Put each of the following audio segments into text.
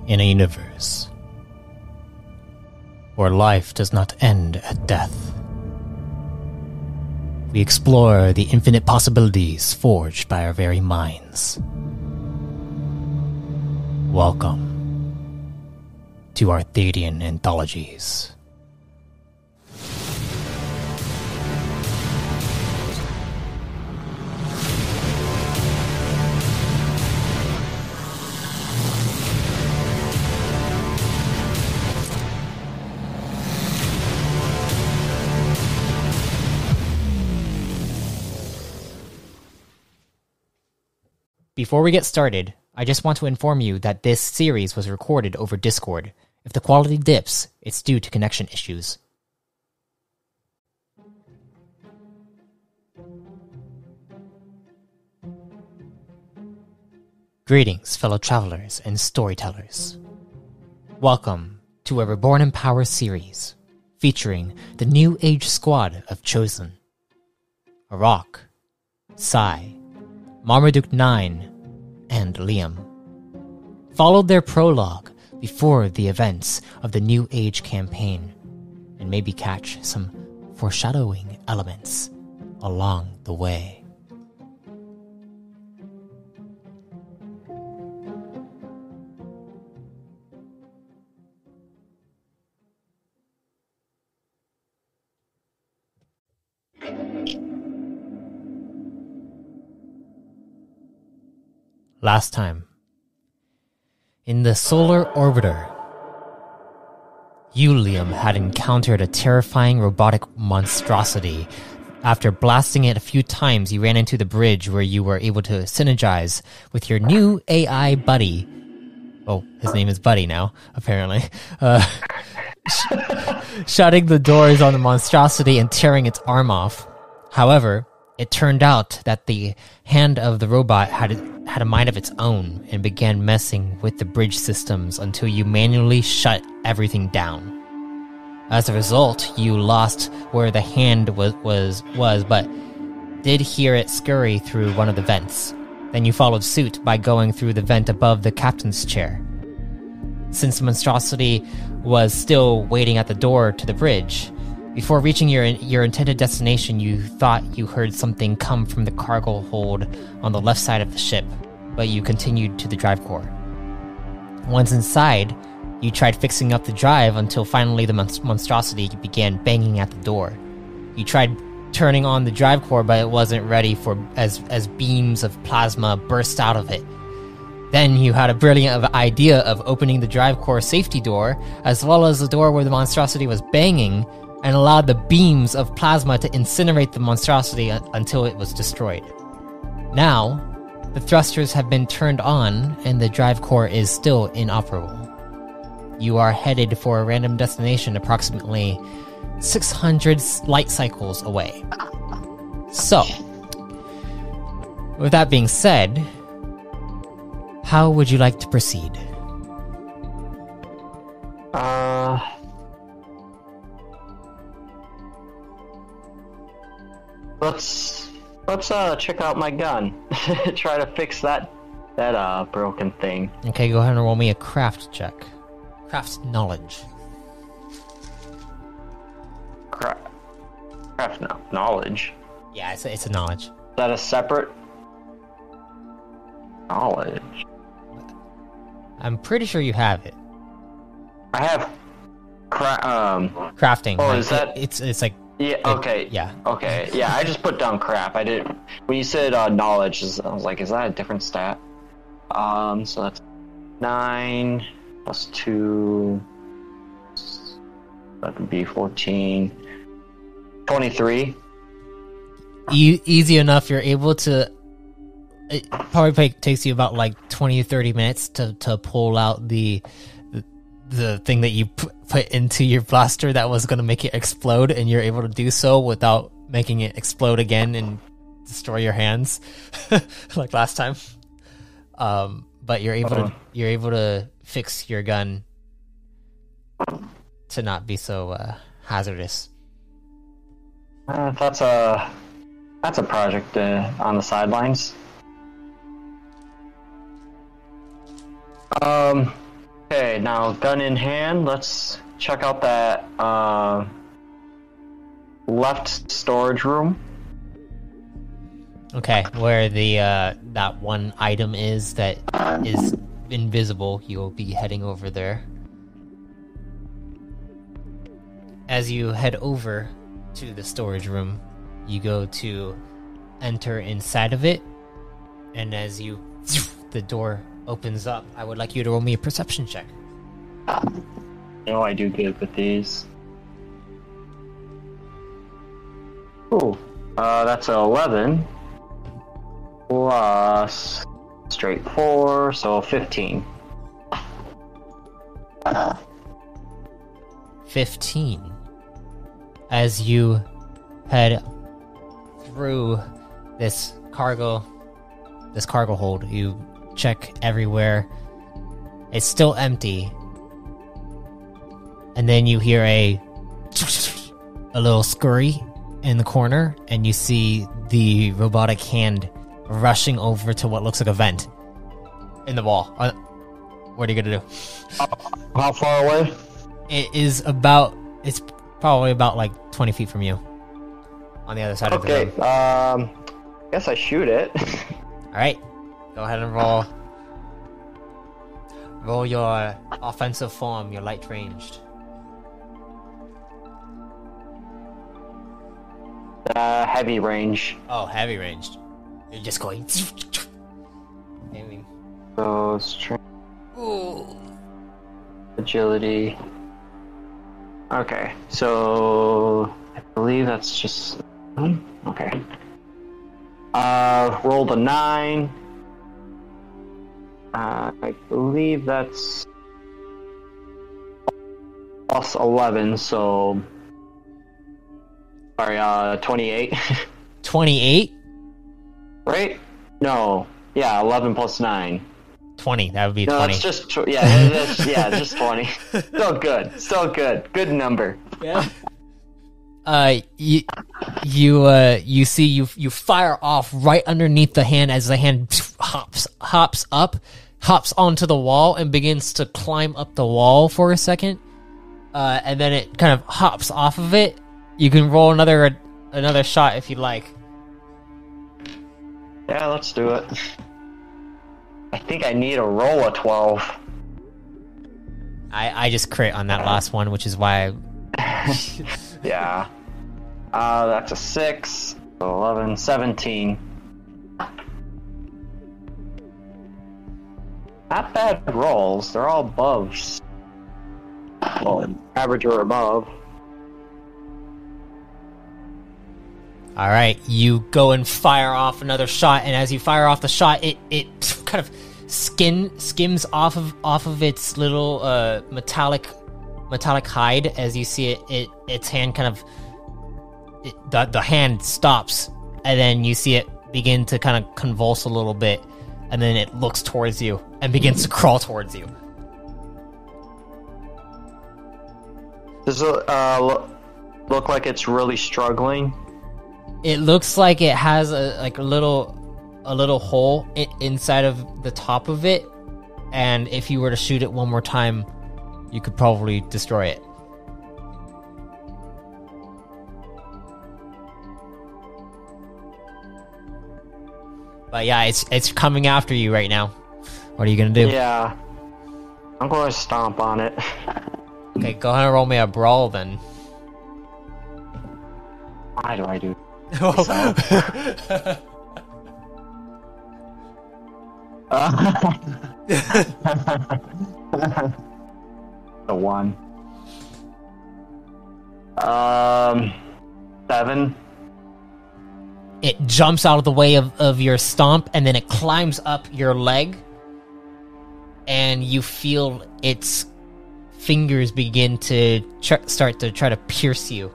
in a universe where life does not end at death. We explore the infinite possibilities forged by our very minds. Welcome to Arthadian Anthologies. Before we get started, I just want to inform you that this series was recorded over Discord. If the quality dips, it's due to connection issues. Greetings, fellow travelers and storytellers. Welcome to a Reborn in Power series, featuring the New Age squad of Chosen. Arak, Sai, Marmaduke 9, and Liam followed their prologue before the events of the New Age campaign, and maybe catch some foreshadowing elements along the way. Last time, in the Solar Orbiter, you, Liam, had encountered a terrifying robotic monstrosity. After blasting it a few times, you ran into the bridge where you were able to synergize with your new AI buddy. Oh, his name is Buddy now, apparently. Shutting the doors on the monstrosity and tearing its arm off. However, it turned out that the hand of the robot had a mind of its own and began messing with the bridge systems until you manually shut everything down. As a result, you lost where the hand was, but did hear it scurry through one of the vents. Then you followed suit by going through the vent above the captain's chair. Since the monstrosity was still waiting at the door to the bridge, before reaching your intended destination, you thought you heard something come from the cargo hold on the left side of the ship, but you continued to the drive core. Once inside, you tried fixing up the drive until finally the monstrosity began banging at the door. You tried turning on the drive core, but it wasn't ready as beams of plasma burst out of it. Then you had a brilliant idea of opening the drive core safety door, as well as the door where the monstrosity was banging, and allowed the beams of plasma to incinerate the monstrosity until it was destroyed. Now, the thrusters have been turned on and the drive core is still inoperable. You are headed for a random destination approximately 600 light cycles away. So, with that being said, how would you like to proceed? Let's check out my gun. Try to fix that broken thing. Okay, go ahead and roll me a craft check. Craft knowledge. Craft knowledge. Yeah, it's a knowledge. Is that a separate knowledge? I'm pretty sure you have it. I have crafting. Oh, like, is that? It's like. Yeah. Okay. Yeah. Okay. Yeah. I just put down crap. I didn't. When you said knowledge, I was like, is that a different stat? So that's 9 plus 2. That would be 14. 23. Easy enough. You're able to. It probably takes you about like 20 to 30 minutes to pull out the thing that you put into your blaster that was going to make it explode, and you're able to do so without making it explode again and destroy your hands like last time. But you're able to fix your gun to not be so hazardous. That's a project on the sidelines. Okay, now gun in hand, let's check out that left storage room. Okay, where the that one item is that is invisible, you'll be heading over there. As you head over to the storage room, you go to enter inside of it, and as the door opens up, I would like you to roll me a perception check. No, I do good with these. Ooh, that's an 11 plus straight 4, so 15. 15. As you head through this cargo hold, you check everywhere. It's still empty. And then you hear a little scurry in the corner, and you see the robotic hand rushing over to what looks like a vent in the wall. What are you gonna do? How far away? It's probably about like 20 feet from you. On the other side of the room. Okay, guess I shoot it. Alright. Go ahead and roll. Roll your offensive form, your light ranged. Heavy range. Oh, heavy ranged. You're just going. Aiming. So, strength. Agility. Okay, so I believe that's just. Okay. Rolled a 9. I believe that's plus 11, so. Sorry, 28. 28? Right? No. Yeah, 11 plus 9. 20. That would be no, 20. It's just just 20. Still good. Still good. Good number. Yeah. You see you fire off right underneath the hand as the hand hops onto the wall and begins to climb up the wall for a second, and then it kind of hops off of it. You can roll another shot if you'd like. Yeah, let's do it. I think I need a roll of 12. I just crit on that last one, which is why Yeah. That's a 6, 11, 17. Not bad rolls. They're all above. Well, average or above. Alright, you go and fire off another shot, and as you fire off the shot, it kind of skims off of its little metallic hide as you see its hand kind of the hand stops, and then you see it begin to kind of convulse a little bit, and then it looks towards you and begins to crawl towards you. Does it look like it's really struggling? It looks like it has a little hole inside of the top of it, and if you were to shoot it one more time, you could probably destroy it. But yeah, it's coming after you right now. What are you gonna do? Yeah, I'm going to stomp on it. Okay, go ahead and roll me a brawl then. Why do I do? The 1. 7. It jumps out of the way of your stomp, and then it climbs up your leg, and you feel its fingers begin to start to try to pierce you.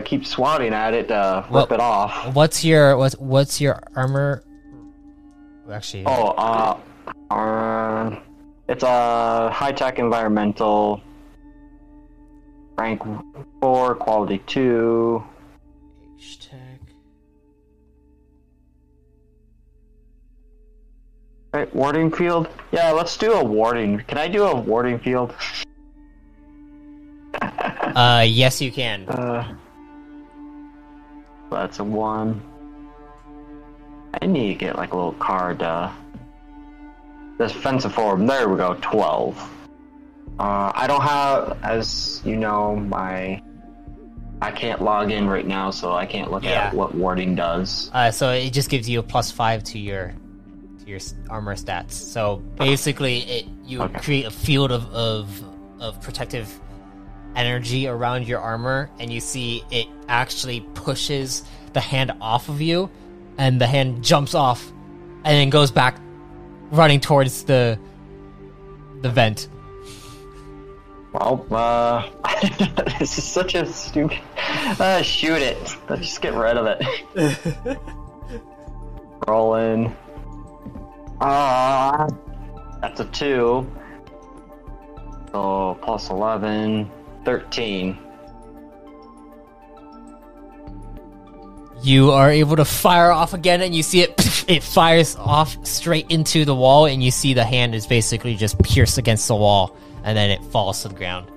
Keep swatting at it to rip it off. What's your armor? Actually, it's a high-tech environmental, rank 4, quality 2. H-tech. Right, warding field? Yeah, let's do a warding. Can I do a warding field? Yes, you can. That's a 1. I need to get like a little card. Defensive forward. There we go. 12. I don't have, as you know, I can't log in right now, so I can't look at what warding does. So it just gives you a +5 to your armor stats. So basically, you create a field of protective energy around your armor, and you see it actually pushes the hand off of you, and the hand jumps off, and then goes back, running towards the vent. Well, this is such a stupid. Shoot it. Let's just get rid of it. Rolling. That's a 2. So plus 11, 13. You are able to fire off again, and you see it fires off straight into the wall, and you see the hand is basically just pierced against the wall, and then it falls to the ground.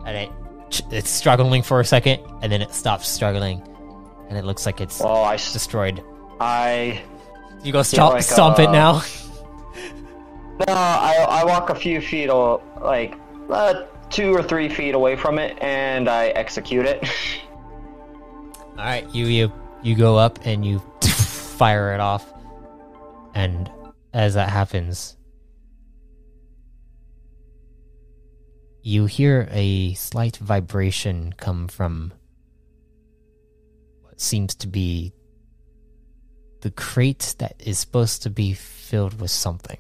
And it's struggling for a second, and then it stops struggling, and it looks like it's destroyed. You go stomp it now? No, I walk a few feet, like 2 or 3 feet away from it, and I execute it. Alright, you go up and you fire it off. And as that happens, you hear a slight vibration come from what seems to be the crate that is supposed to be filled with something.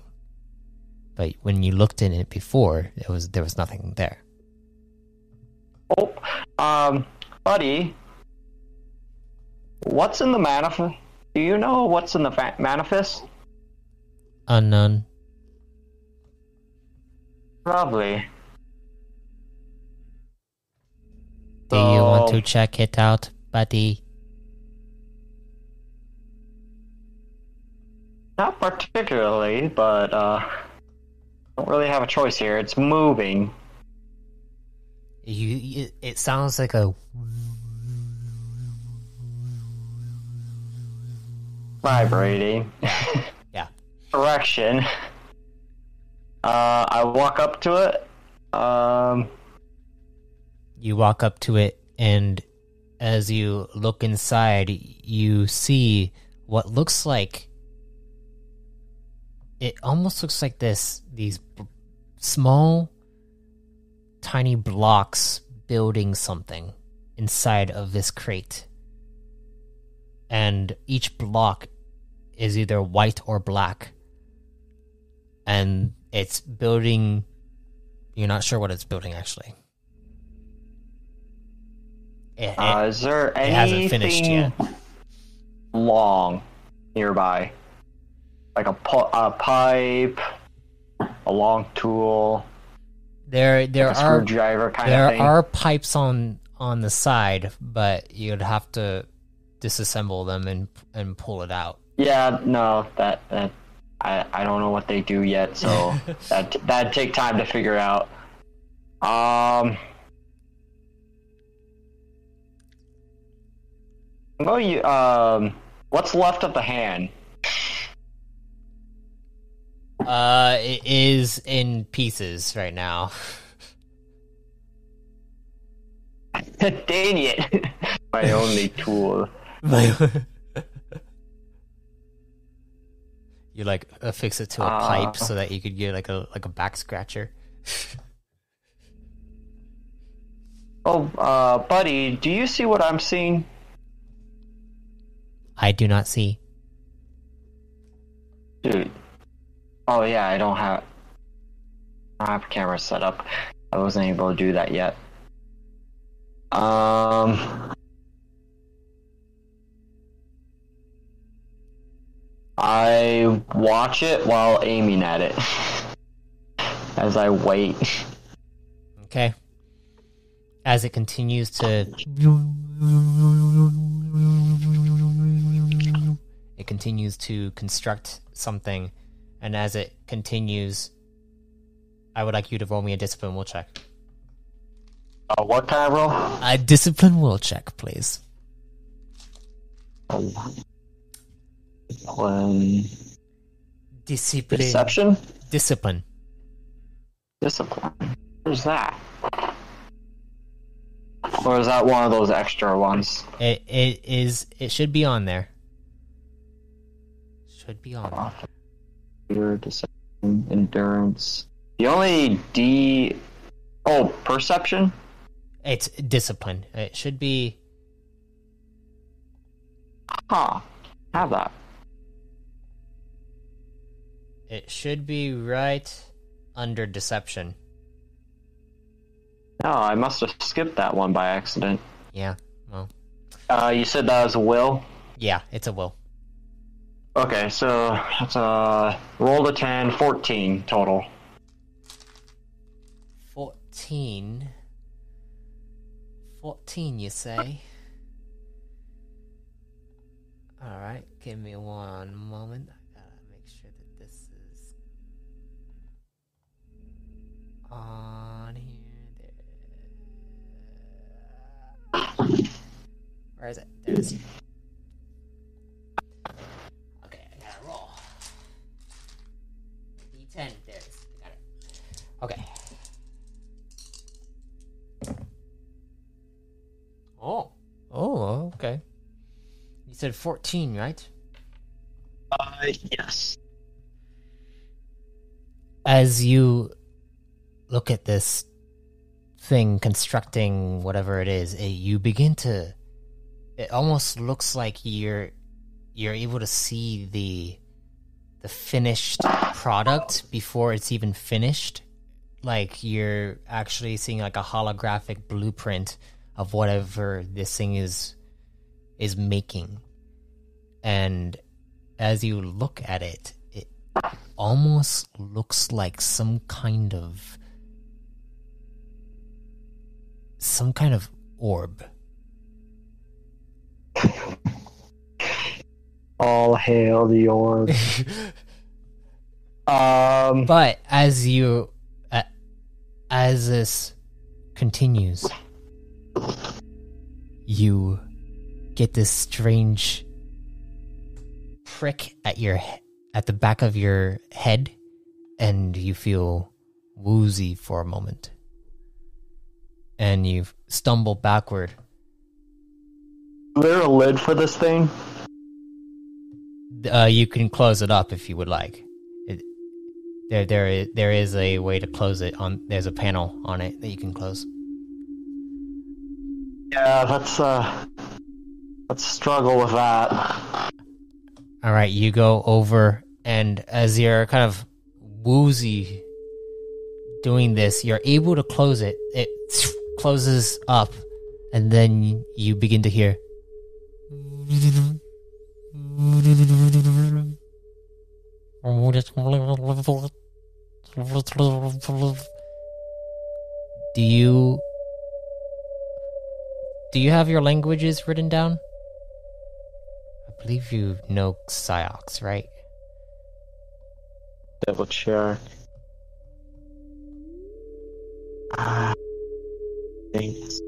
But when you looked in it before, there was nothing there. Buddy, what's in the manifest? Do you know what's in the manifest? Unknown. Lovely. Do you want to check it out, buddy? Not particularly, but don't really have a choice here. It's moving. It sounds like a vibrating. Yeah. Correction. I walk up to it. You walk up to it, and as you look inside, you see what looks like... It almost looks like these small, tiny blocks building something inside of this crate. And each block is either white or black. And it's building... You're not sure what it's building, actually. Is there anything it hasn't finished yet. Long nearby? Like a pipe, a long tool, there like a screwdriver kind of thing. There are pipes on the side, but you'd have to disassemble them and pull it out. Yeah, no, that I don't know what they do yet, so that'd take time to figure out. What's left of the hand? It is in pieces right now. Dang it! My only tool. You affix it to a pipe so that you could get like a back scratcher. Buddy, do you see what I'm seeing? I do not see. Dude. Oh yeah, I don't have a camera set up. I wasn't able to do that yet. I watch it while aiming at it as I wait. Okay. As it continues to... It continues to construct something, And as it continues, I would like you to roll me a discipline will check. What kind of roll? A discipline will check, please. Discipline. Deception? Discipline. Discipline. Where's that? Or is that one of those extra ones? It should be on there. Should be on there. Fear, deception, endurance. The only D... Oh, perception? It's discipline. It should be... Huh. Have that. It should be right under deception. No, I must have skipped that one by accident. Yeah, well... You said that was a will? Yeah, it's a will. Okay, so that's a roll to 10, 14 total. 14. 14, you say? Alright, give me one moment. I gotta make sure that this is on here. There. Where is it? There it is. Okay, I gotta roll. D10, there it is. I got it. Okay. Oh, okay. You said 14, right? Yes. As you look at this thing constructing whatever it is, you begin to... It almost looks like you're able to see the finished product before it's even finished. Like you're actually seeing like a holographic blueprint of whatever this thing is making. And as you look at it, it almost looks like some kind of orb. All hail the orb. But as this continues, you get this strange prick at the back of your head, and you feel woozy for a moment, and you stumble backward. Is there a lid for this thing? You can close it up if you would like. There is a way to close it. There's a panel on it that you can close. Yeah, let's struggle with that. All right, you go over, and as you're kind of woozy doing this, you're able to close it. It closes up, and then you begin to hear. Do you have your languages written down? I believe you know Psyox, right? Double check. Thanks.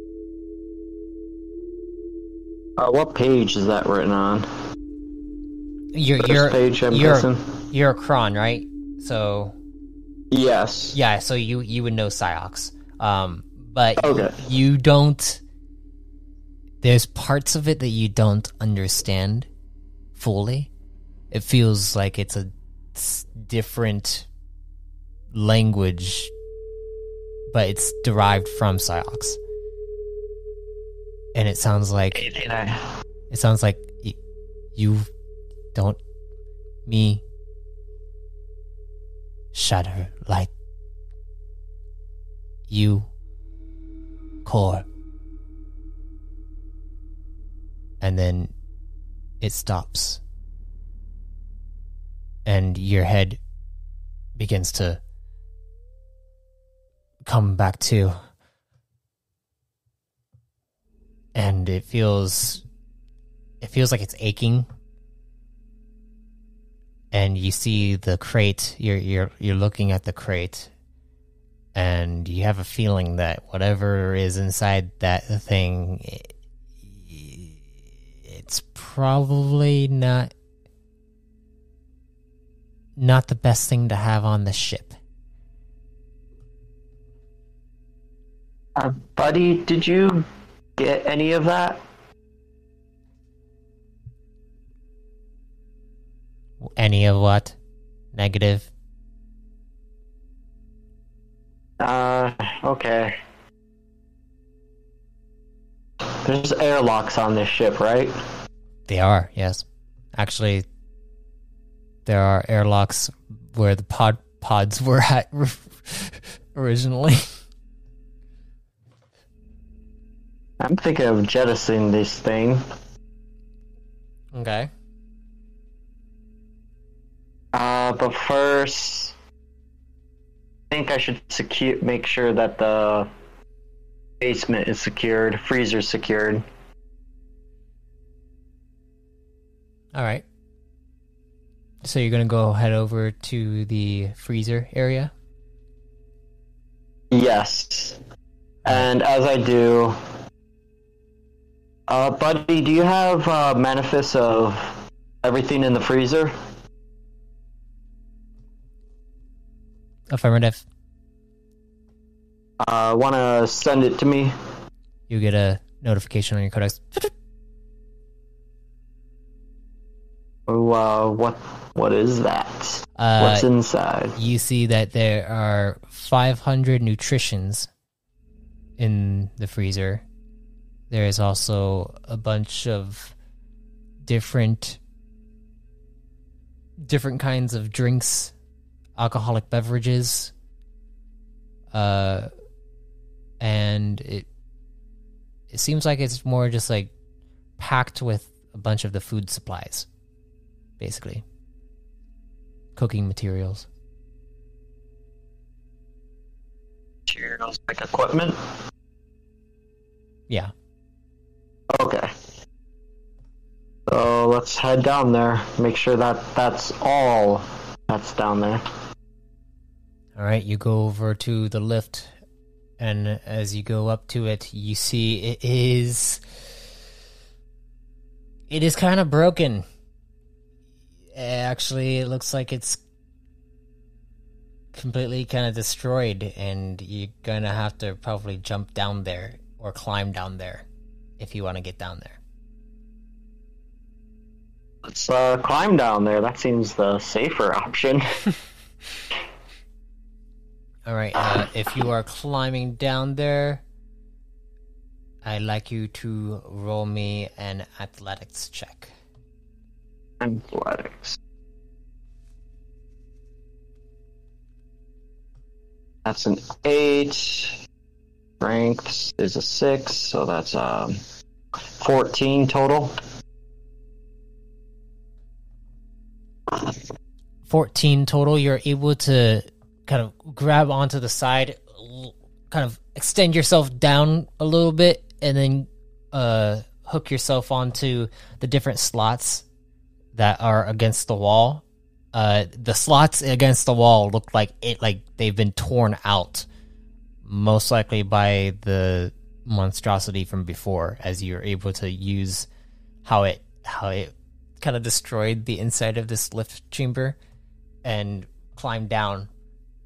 What page is that written on? You're page, I'm guessing. You're a Kron, right? So yes. Yeah, so you would know Psyox. But okay. You don't. There's parts of it that you don't understand fully. It feels like it's a different language, but it's derived from Psyox. And it sounds like you don't me shatter light you core. And then it stops. And your head begins to come back to. And it feels like it's aching. and you see the crate. You're looking at the crate, and you have a feeling that whatever is inside that thing, it's probably not the best thing to have on the ship. Buddy, did you get any of that? Any of what? Negative? Okay. There's airlocks on this ship, right? They are, yes. Actually, there are airlocks where the pods were at originally. I'm thinking of jettisoning this thing. Okay. But first, I think I should make sure that the basement is secured, freezer's secured. Alright. So you're gonna go head over to the freezer area? Yes. And as I do... buddy, do you have manifest of everything in the freezer? Affirmative. Want to send it to me? You get a notification on your codex. Oh, what is that? What's inside? You see that there are 500 nutritions in the freezer. There is also a bunch of different kinds of drinks, alcoholic beverages, and it seems like it's more just like packed with a bunch of the food supplies, basically. Cooking materials. Materials like equipment? Yeah. Okay. So let's head down there. Make sure that that's all that's down there. Alright, you go over to the lift, and as you go up to it, you see it is kind of broken. Actually, it looks like it's completely kind of destroyed, and you're gonna have to probably jump down there or climb down there if you want to get down there. Let's climb down there. That seems the safer option. Alright, if you are climbing down there, I'd like you to roll me an athletics check. Athletics. That's an 8. Strength is a 6, so that's 14 total. 14 total. You're able to kind of grab onto the side, kind of extend yourself down a little bit, and then hook yourself onto the different slots that are against the wall. The slots against the wall look like they've been torn out, most likely by the monstrosity from before, as you're able to use how it kind of destroyed the inside of this lift chamber and climb down.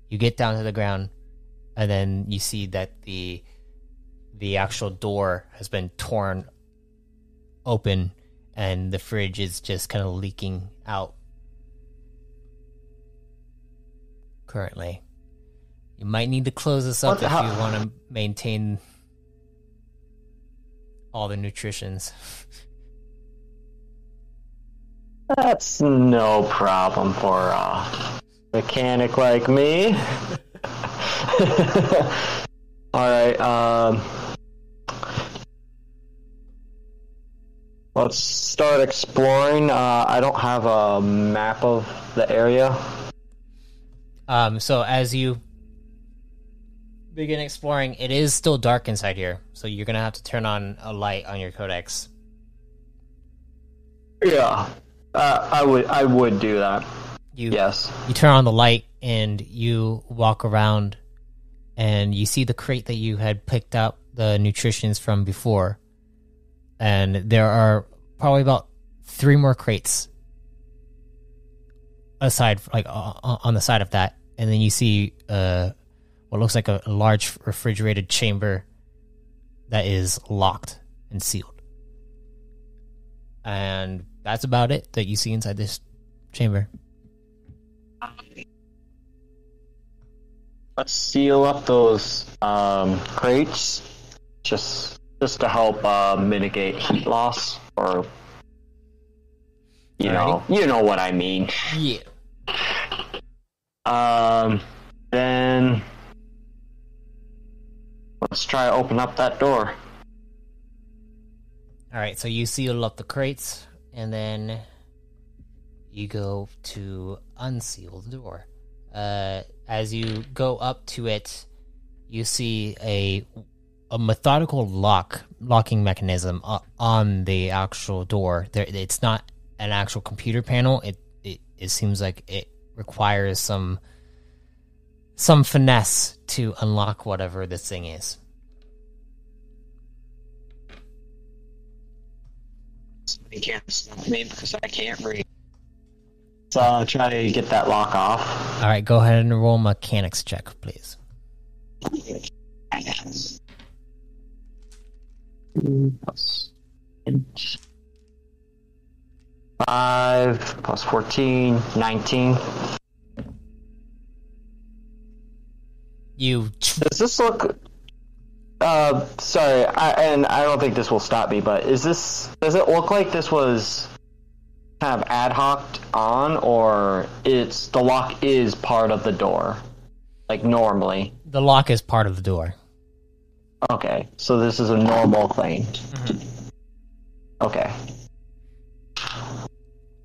You get down to the ground, and then you see that the actual door has been torn open, and the fridge is just kind of leaking out currently. You might need to close this up if you want to maintain all the nutritions. That's no problem for a mechanic like me. Alright, let's start exploring. I don't have a map of the area. So as you begin exploring, it is still dark inside here, so you're gonna have to turn on a light on your codex. Yeah, I would do that. Yes. You turn on the light and you walk around, and you see the crate that you had picked up the nutritions from before, and there are probably about 3 more crates aside, like on the side of that, and then you see what looks like a large refrigerated chamber that is locked and sealed, and that's about it that you see inside this chamber. Let's seal up those crates, just to help mitigate heat loss, or you know what I mean. Yeah. Then let's try to open up that door. All right, so you seal up the crates, and then you go to unseal the door. As you go up to it, you see a methodical locking mechanism on the actual door. It's not an actual computer panel. It seems like it requires some finesse to unlock whatever this thing is. You can't stop me because I can't read. So I'll try to get that lock off. All right, go ahead and roll mechanics check, please. Five plus 14, 19. Does this look... sorry, I don't think this will stop me, but does it look like this was kind of ad hoc on, or the lock is part of the door, like normally? The lock is part of the door. Okay, so this is a normal thing. Mm-hmm. Okay.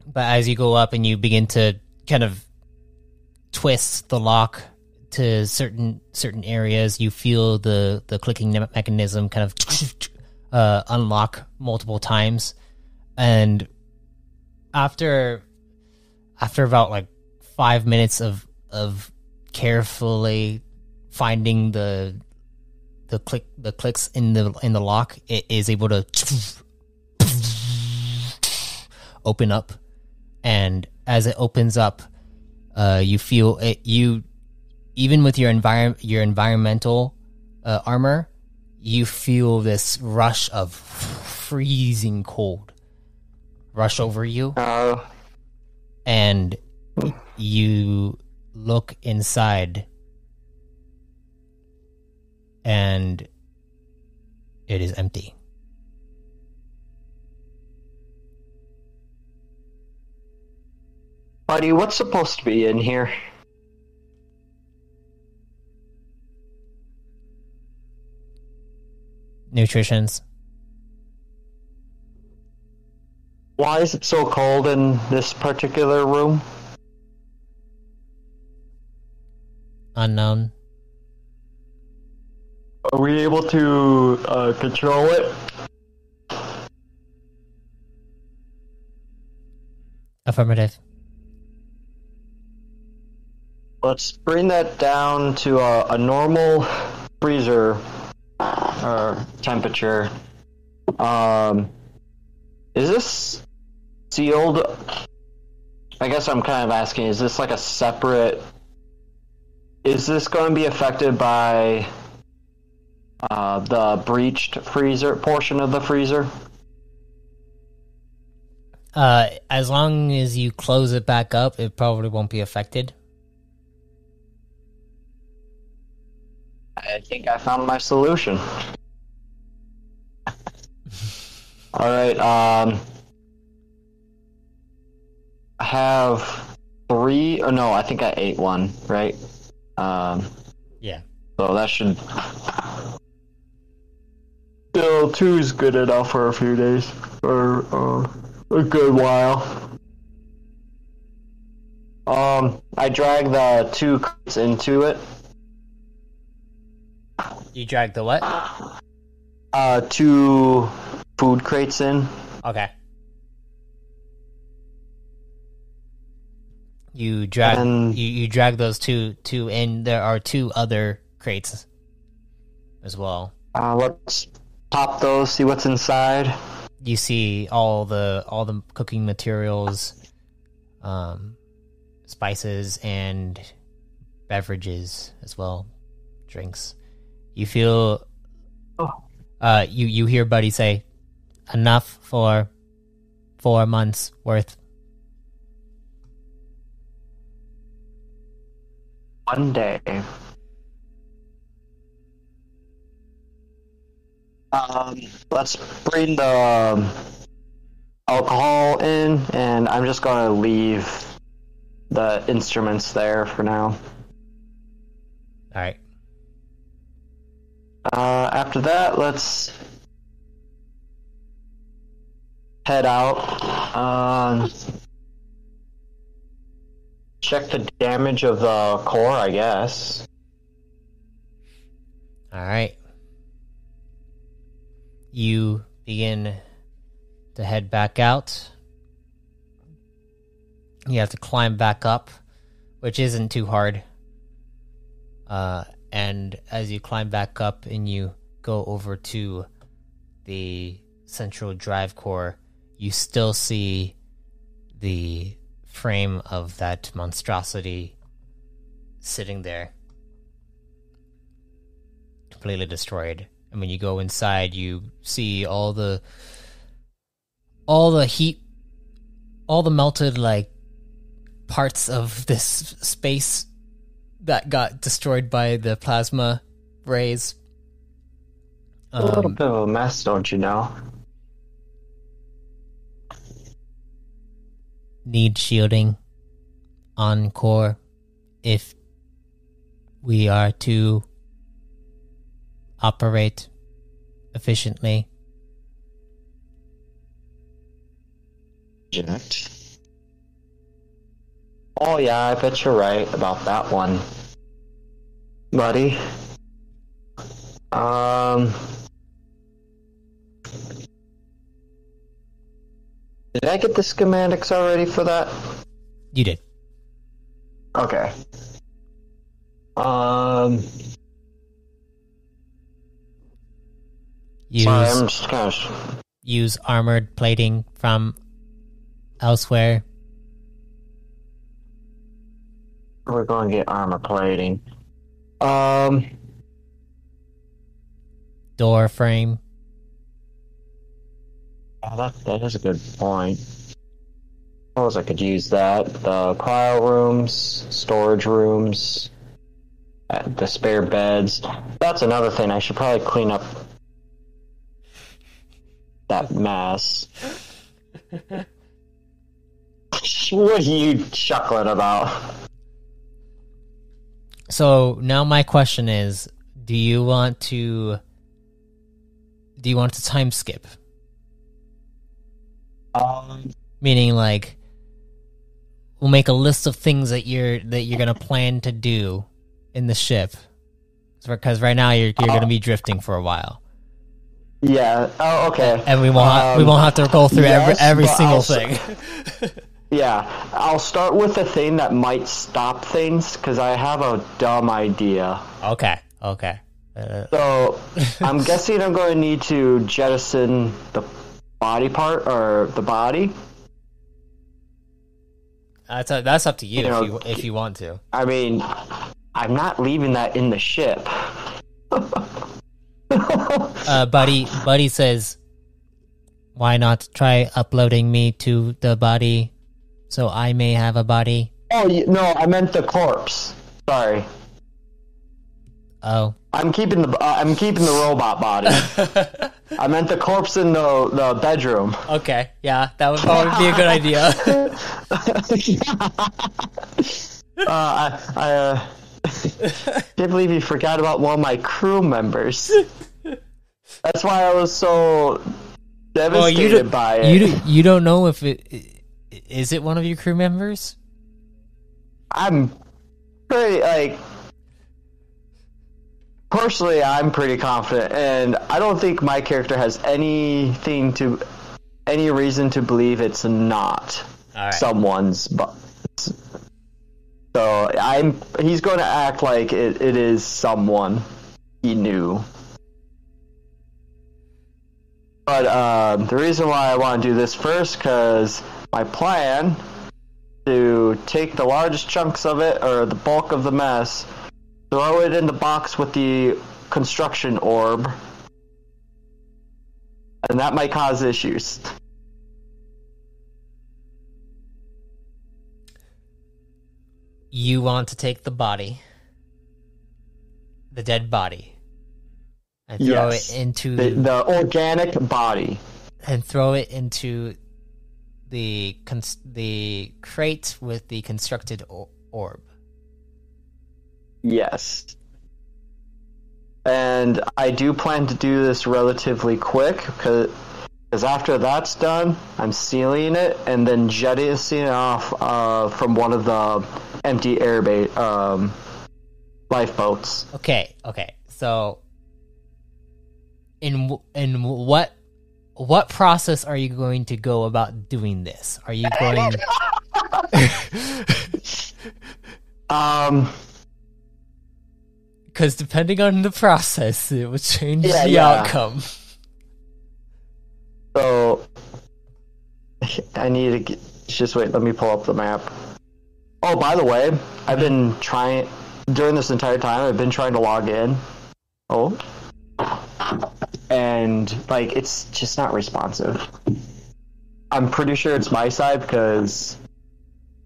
But as you go up and you begin to kind of twist the lock to certain areas, you feel the clicking mechanism kind of unlock multiple times, and after about like 5 minutes of carefully finding the clicks in the lock, it is able to open up, and as it opens up, you feel it. You even with your environmental armor, you feel this rush of freezing cold rush over you, and you look inside, and it is empty. Buddy, what's supposed to be in here? Nutritions. Why is it so cold in this particular room? Unknown. Are we able to control it? Affirmative. Let's bring that down to a normal freezer temperature. Is this sealed? I guess I'm kind of asking, is this like a separate... Is this going to be affected by the breached freezer portion of the freezer? As long as you close it back up, it probably won't be affected. I think I found my solution. Alright, I have 3... Oh no, I think I ate one, right? Yeah. So that should... Still, 2's good enough for a few days. Or a good while. I drag the 2 crates into it. You drag the what? 2 food crates in. Okay. You drag And- you drag those two in. There are 2 other crates as well. Let's pop those, see what's inside. You see all the cooking materials, spices, and beverages as well, drinks. You feel, you hear Buddy say, enough for 4 months worth. One day. Let's bring the alcohol in, and I'm just gonna leave the instruments there for now. All right. After that, let's head out. Check the damage of the core, I guess. All right. You begin to head back out. You have to climb back up, which isn't too hard. And as you climb back up and you go over to the central drive core, you still see the frame of that monstrosity sitting there, completely destroyed. And when you go inside, you see all the heat, all the melted like parts of this space that got destroyed by the plasma rays. A little bit of a mess, don't you know? Need shielding on core if we are to operate efficiently. Eject. Oh yeah, I bet you're right about that one, buddy. Did I get the schematics already for that? You did. Okay. Sorry, I'm just kind of... Use armored plating from elsewhere. We're going to get armor plating. Door frame. Yeah, that is a good point. I suppose I could use that. The cryo rooms, storage rooms, the spare beds. That's another thing. I should probably clean up that mess. What are you chuckling about? So now my question is, do you want to time skip? Meaning, like, we'll make a list of things that you're gonna plan to do in the ship, because right now you're gonna be drifting for a while. Yeah. Oh, okay. And we won't have to go through yes, every but single also- thing. Yeah, I'll start with a thing that might stop things, because I have a dumb idea. Okay. So, I'm guessing I'm going to need to jettison the body part, or the body. That's up to you, You know, if you want to. I mean, I'm not leaving that in the ship. Buddy says, why not try uploading me to the body so I may have a body? Oh, no, I meant the corpse. Sorry. Oh. I'm keeping the robot body. I meant the corpse in the bedroom. Okay, yeah, that would probably be a good idea. I can't believe you forgot about one of my crew members. That's why I was so devastated by it. You don't know if is it one of your crew members? I'm pretty, personally, I'm pretty confident, and I don't think my character has any reason to believe it's not All right. someone's. But So he's going to act like it is someone he knew. But the reason why I want to do this first, because my plan to take the largest chunks of it, or the bulk of the mess, throw it in the box with the construction orb, and that might cause issues. You want to take the body, the dead body, and throw it into the organic body, and throw it into the crate with the constructed orb. Yes. And I do plan to do this relatively quick, because after that's done, I'm sealing it and then jetting it off from one of the empty lifeboats. Okay. So, in what process are you going to go about doing this? Are you going? Because depending on the process, it would change the outcome. So, I need to just wait. Let me pull up the map. Oh, by the way, I've been trying during this entire time. I've been trying to log in. Oh, and like it's just not responsive. I'm pretty sure it's my side because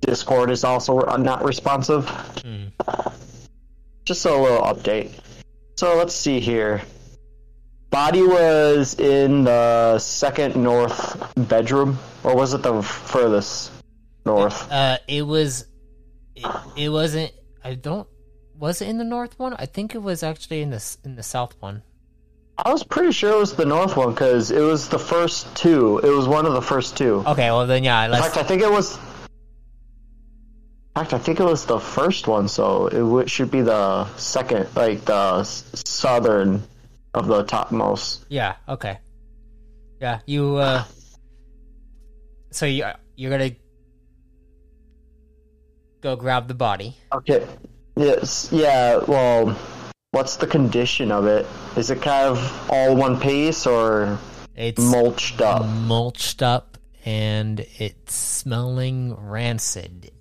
Discord is also not responsive. Just a little update. So let's see here. Body was in the second north bedroom, or was it the furthest north? It was. It wasn't. Was it in the north one? I think it was actually in the south one. I was pretty sure it was the north one because it was the first two. It was one of the first two. Okay, well then yeah. In fact, I think it was. In fact, I think it was the first one, so it should be the second, like the southern of the topmost. Yeah. Okay. Yeah. You. So you're gonna go grab the body. Okay. Yes. Yeah. Well, what's the condition of it? Is it kind of all one piece, or it's mulched up? Mulched up, and it's smelling rancid.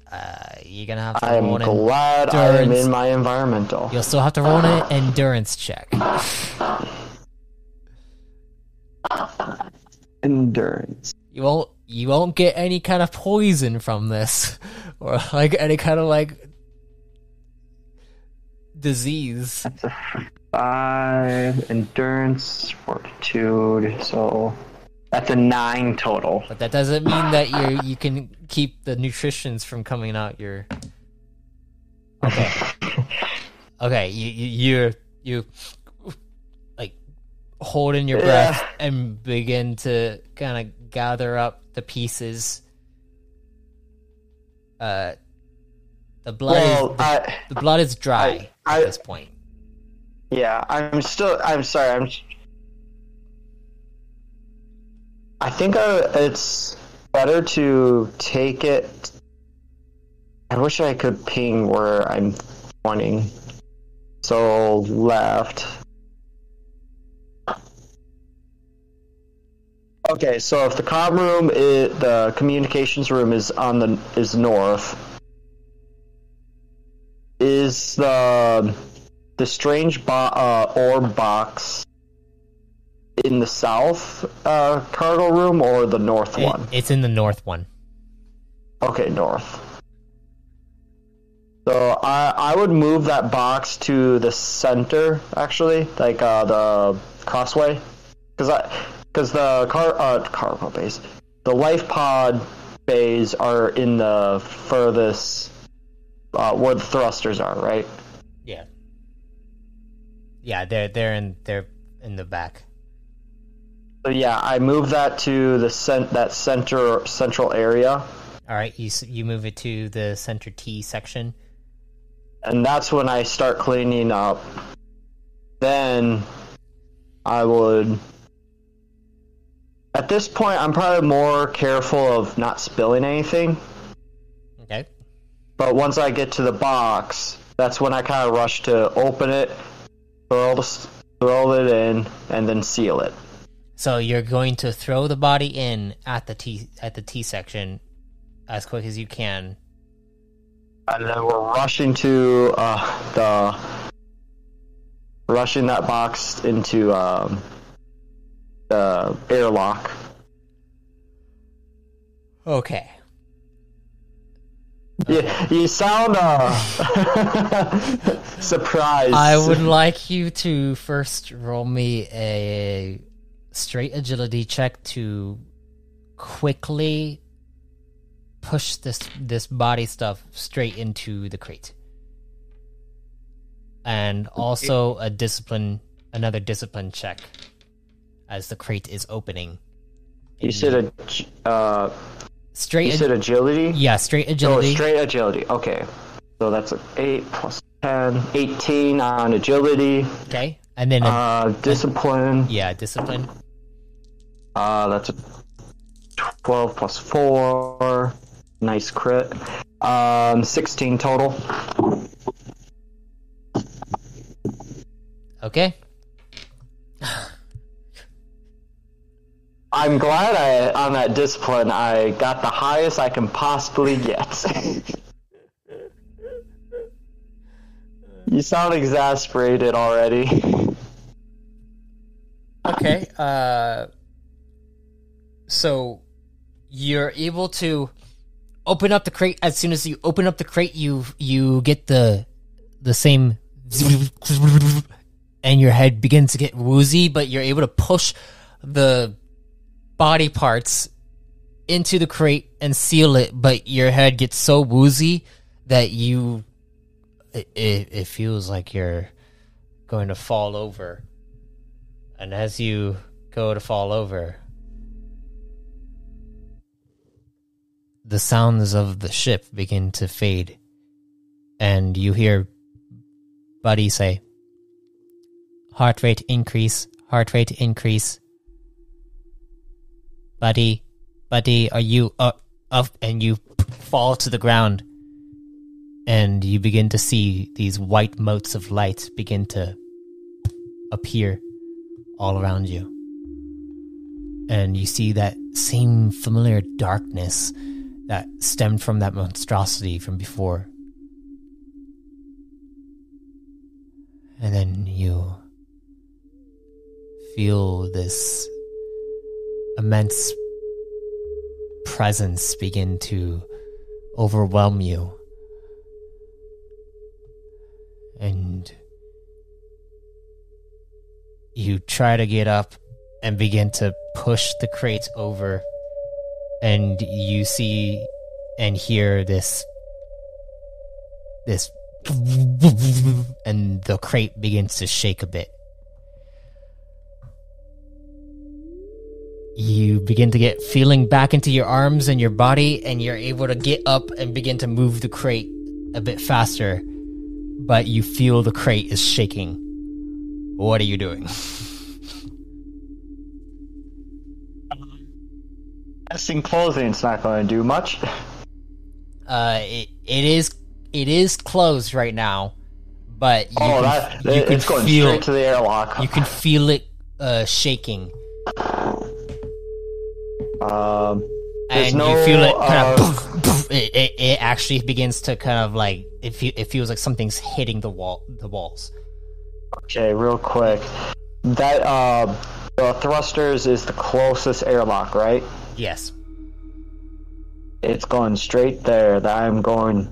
You're gonna have to roll an endurance. I'm glad I am in my environmental. You'll still have to roll an endurance check. Endurance. You won't get any kind of poison from this, or like any kind of like disease. That's a 5 endurance, fortitude. So that's a 9 total. But that doesn't mean that you can keep the nutritions from coming out your. Okay. Okay. You like hold in your breath and begin to kind of gather up the pieces. The blood is dry at this point. Yeah, I'm sorry. I think it's better to take it. I wish I could ping where I'm pointing. So left. Okay, so if the comm room, the communications room is north, is the strange orb box in the south cargo room or the north one? It's in the north one. Okay, north. So I would move that box to the center, actually, like the crossway, because the cargo bays, the life pod bays are in the furthest where the thrusters are, right? Yeah. Yeah, they're in the back. So yeah, I move that to the central area. All right, you move it to the center T section, and that's when I start cleaning up. Then I would. At this point, I'm probably more careful of not spilling anything. Okay. But once I get to the box, that's when I kind of rush to open it, throw it in, and then seal it. So you're going to throw the body in at the T section as quick as you can. And then we're rushing to rushing that box into the airlock. Okay. Yeah, you sound surprised. I would like you to first roll me a straight agility check to quickly push this body stuff straight into the crate. And also another discipline check as the crate is opening. You said agility? Yeah, straight agility. Oh, straight agility. Okay. So that's 8 plus 10, 18 on agility. Okay. And then discipline. Discipline. That's a 12 plus 4. Nice crit. 16 total. Okay. I'm glad on that discipline I got the highest I can possibly get. You sound exasperated already. Okay. So you're able to open up the crate. As soon as you open up the crate, you get the same, and your head begins to get woozy, but you're able to push the body parts into the crate and seal it, but your head gets so woozy that it feels like you're going to fall over. And as you go to fall over, the sounds of the ship begin to fade, and you hear Buddy say, heart rate increase. Buddy, are you up? And you fall to the ground, and you begin to see these white motes of light begin to appear all around you. And you see that same familiar darkness that stemmed from that monstrosity from before. And then you feel this immense presence begin to overwhelm you. And you try to get up and begin to push the crate over, and you see and hear this and the crate begins to shake a bit. You begin to get feeling back into your arms and your body, and you're able to get up and begin to move the crate a bit faster, but you feel the crate is shaking. What are you doing? Testing clothing's not going to do much. It is closed right now, but it's going straight to the airlock. You can feel it shaking. And you feel it kind of. It actually begins to kind of like it feels like something's hitting the walls. Okay, real quick. That the thrusters is the closest airlock, right? Yes. It's going straight there. I'm going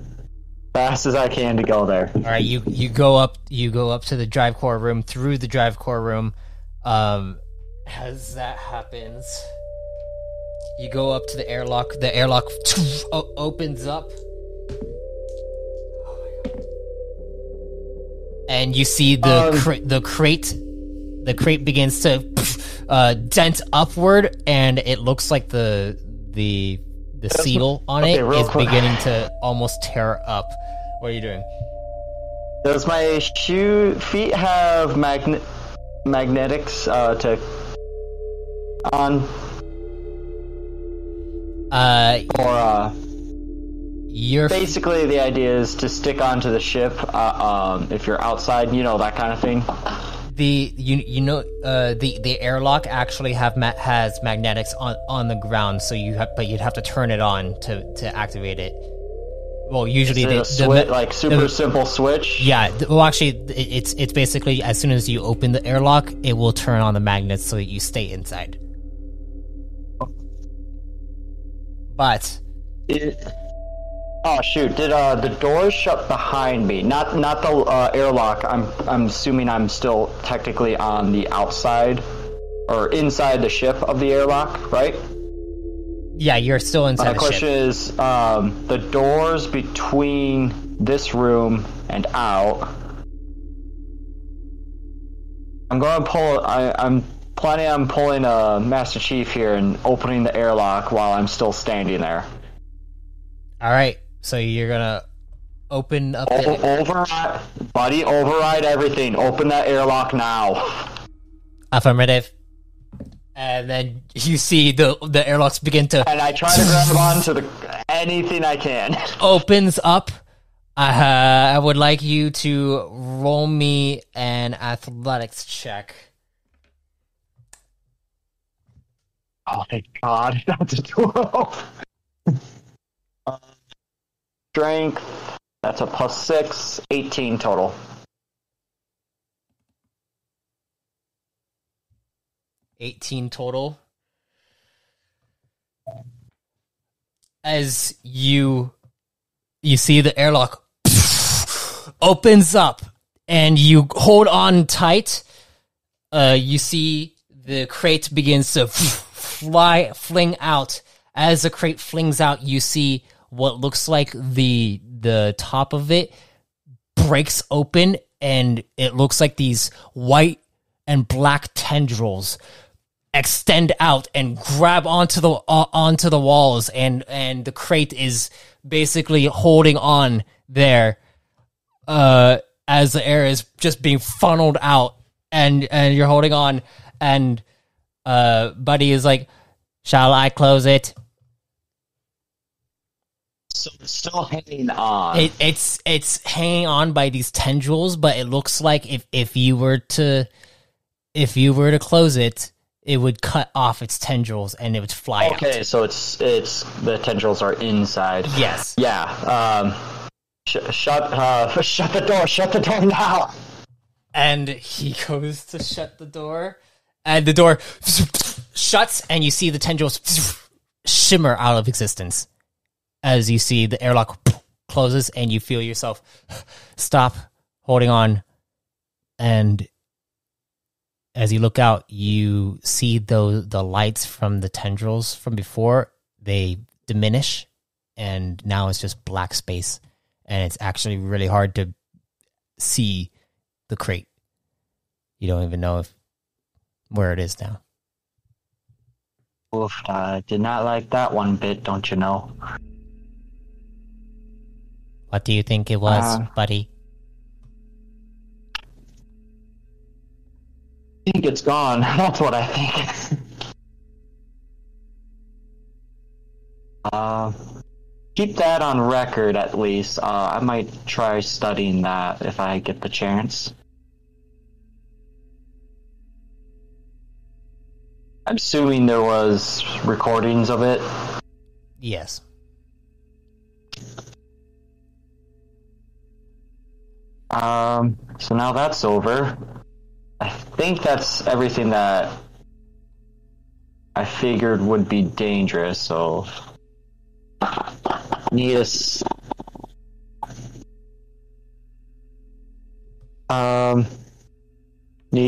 fast as I can to go there. All right, you go up to the drive core room, through the drive core room. As that happens, you go up to the airlock. The airlock opens up, and you see the crate. The crate begins to dent upward, and it looks like the seal on it is beginning to almost tear up. What are you doing? Does my feet have magnetics to on? You're basically the idea is to stick onto the ship. If you're outside, that kind of thing. The airlock actually has magnetics on the ground, so you'd have to turn it on to activate it. Well, usually simple switch. Yeah, well, actually, it's basically as soon as you open the airlock, it will turn on the magnets so that you stay inside. But oh shoot! Did the doors shut behind me? Not the airlock. I'm assuming I'm still technically on the outside or inside the ship of the airlock, right? Yeah, you're still inside the ship. My question is, the doors between this room and out. I'm planning on pulling a Master Chief here and opening the airlock while I'm still standing there. All right, so you're gonna open up. Override, buddy! Override everything. Open that airlock now. Affirmative. And then you see the airlocks begin to... And I try to grab onto anything I can. Opens up. I would like you to roll me an athletics check. Oh, thank God. That's a 12. Strength. That's a +6. 18 total. 18 total. As you see the airlock opens up and you hold on tight, you see the crate begins to fling out. As the crate flings out, you see what looks like the top of it breaks open, and it looks like these white and black tendrils extend out and grab onto the walls, and the crate is basically holding on there as the air is just being funneled out, and you're holding on, and Buddy is like, "Shall I close it?" So it's still hanging on. It's hanging on by these tendrils, but it looks like if you were to close it, it would cut off its tendrils and it would fly out. Okay, so it's the tendrils are inside. Yes. Yeah. Shut the door. Shut the door now. And he goes to shut the door, and the door shuts, and you see the tendrils shimmer out of existence as you see the airlock closes, and you feel yourself stop holding on, and as you look out, you see the lights from the tendrils from before, they diminish, and now it's just black space, and it's actually really hard to see the crate. You don't even know where it is now. Oof, I did not like that one bit, don't you know? What do you think it was, buddy? I think it's gone. That's what I think. Keep that on record, at least. I might try studying that if I get the chance. I'm assuming there was recordings of it. Yes. So now that's over. I think that's everything that I figured would be dangerous, so need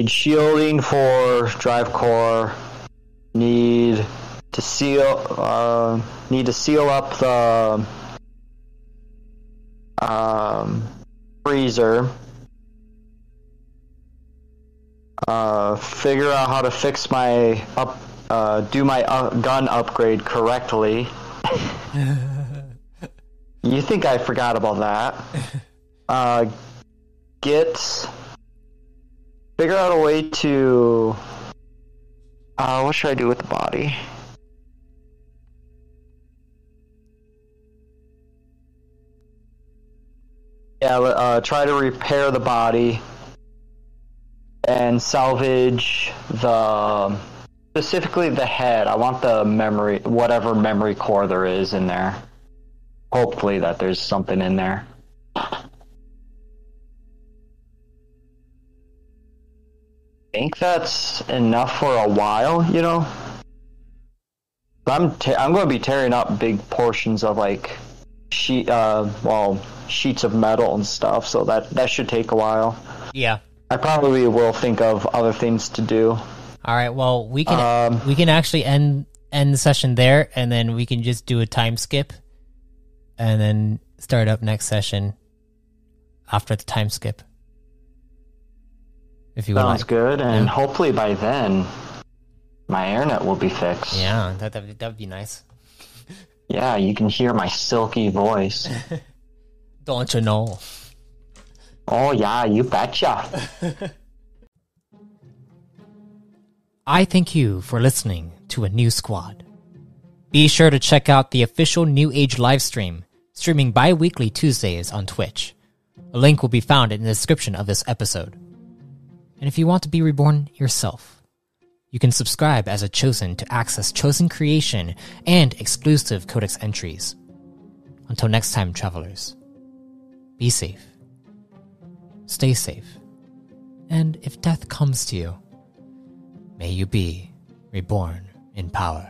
shielding for drive core, need to seal up the freezer. Figure out how to fix my do my gun upgrade correctly. You think I forgot about that? Figure out a way to. What should I do with the body? try to repair the body and salvage specifically the head. I want the memory, whatever memory core there is in there. Hopefully that there's something in there. I think that's enough for a while, you know? I'm going to be tearing up big portions of like sheets of metal and stuff, so that should take a while. Yeah. I probably will think of other things to do. All right. Well, we can actually end the session there, and then we can just do a time skip, and then start up next session after the time skip. If you Sounds like. good, and hopefully by then my internet will be fixed. Yeah, that would be nice. Yeah, you can hear my silky voice. Don't you know? Oh yeah, you betcha. I thank you for listening to A New Squad. Be sure to check out the official New Age livestream, streaming bi-weekly Tuesdays on Twitch. A link will be found in the description of this episode. And if you want to be reborn yourself, you can subscribe as a Chosen to access Chosen creation and exclusive Codex entries. Until next time, travelers, be safe, stay safe, and if death comes to you, may you be reborn in power.